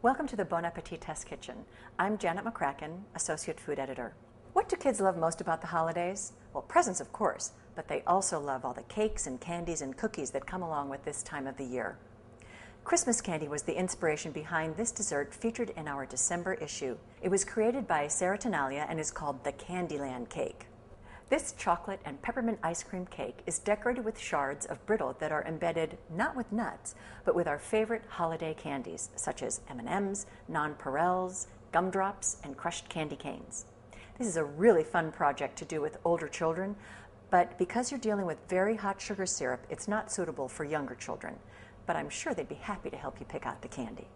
Welcome to the Bon Appetit Test Kitchen. I'm Janet McCracken, Associate Food Editor. What do kids love most about the holidays? Well, presents, of course, but they also love all the cakes and candies and cookies that come along with this time of the year. Christmas candy was the inspiration behind this dessert featured in our December issue. It was created by Sarah Tenalia and is called the Candyland Cake. This chocolate and peppermint ice cream cake is decorated with shards of brittle that are embedded not with nuts, but with our favorite holiday candies, such as M&Ms, nonpareils, gumdrops, and crushed candy canes. This is a really fun project to do with older children, but because you're dealing with very hot sugar syrup, it's not suitable for younger children. But I'm sure they'd be happy to help you pick out the candy.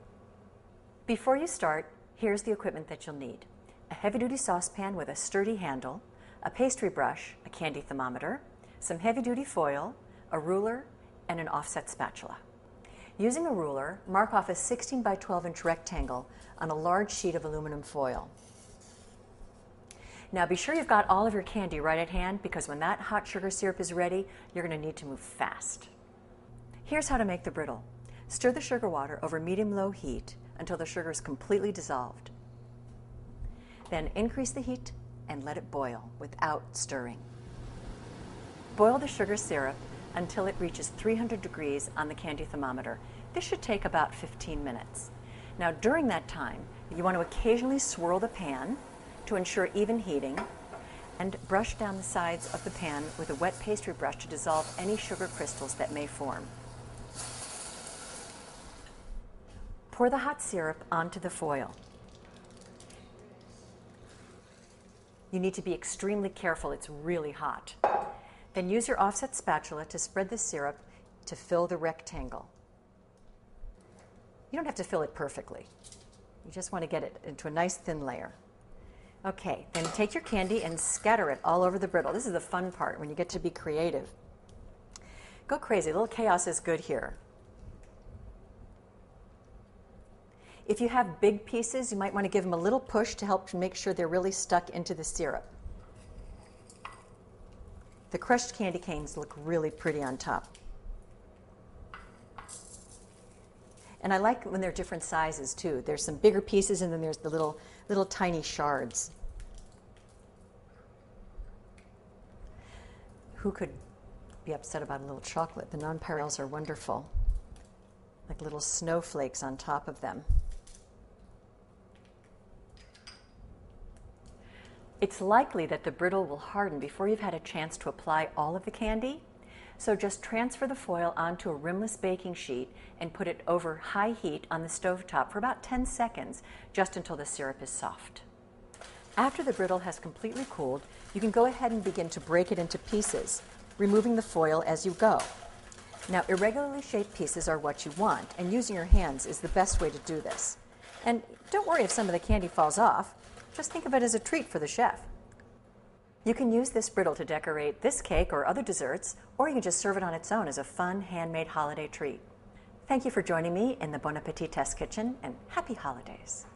Before you start, here's the equipment that you'll need. A heavy-duty saucepan with a sturdy handle, a pastry brush, a candy thermometer, some heavy-duty foil, a ruler, and an offset spatula. Using a ruler, mark off a 16 by 12 inch rectangle on a large sheet of aluminum foil. Now be sure you've got all of your candy right at hand, because when that hot sugar syrup is ready, you're going to need to move fast. Here's how to make the brittle. Stir the sugar water over medium-low heat until the sugar is completely dissolved. Then increase the heat and let it boil without stirring. Boil the sugar syrup until it reaches 300 degrees on the candy thermometer. This should take about 15 minutes. Now during that time, you want to occasionally swirl the pan to ensure even heating, and brush down the sides of the pan with a wet pastry brush to dissolve any sugar crystals that may form. Pour the hot syrup onto the foil. You need to be extremely careful, it's really hot. Then use your offset spatula to spread the syrup to fill the rectangle. You don't have to fill it perfectly. You just want to get it into a nice thin layer. Okay, then take your candy and scatter it all over the brittle. This is the fun part when you get to be creative. Go crazy, a little chaos is good here. If you have big pieces, you might want to give them a little push to help make sure they're really stuck into the syrup. The crushed candy canes look really pretty on top. And I like when they're different sizes too. There's some bigger pieces and then there's the little tiny shards. Who could be upset about a little chocolate? The nonpareils are wonderful, like little snowflakes on top of them. It's likely that the brittle will harden before you've had a chance to apply all of the candy, so just transfer the foil onto a rimless baking sheet and put it over high heat on the stovetop for about 10 seconds, just until the syrup is soft. After the brittle has completely cooled, you can go ahead and begin to break it into pieces, removing the foil as you go. Now, irregularly shaped pieces are what you want, and using your hands is the best way to do this. And don't worry if some of the candy falls off. Just think of it as a treat for the chef. You can use this brittle to decorate this cake or other desserts, or you can just serve it on its own as a fun, handmade holiday treat. Thank you for joining me in the Bon Appetit Test Kitchen, and happy holidays.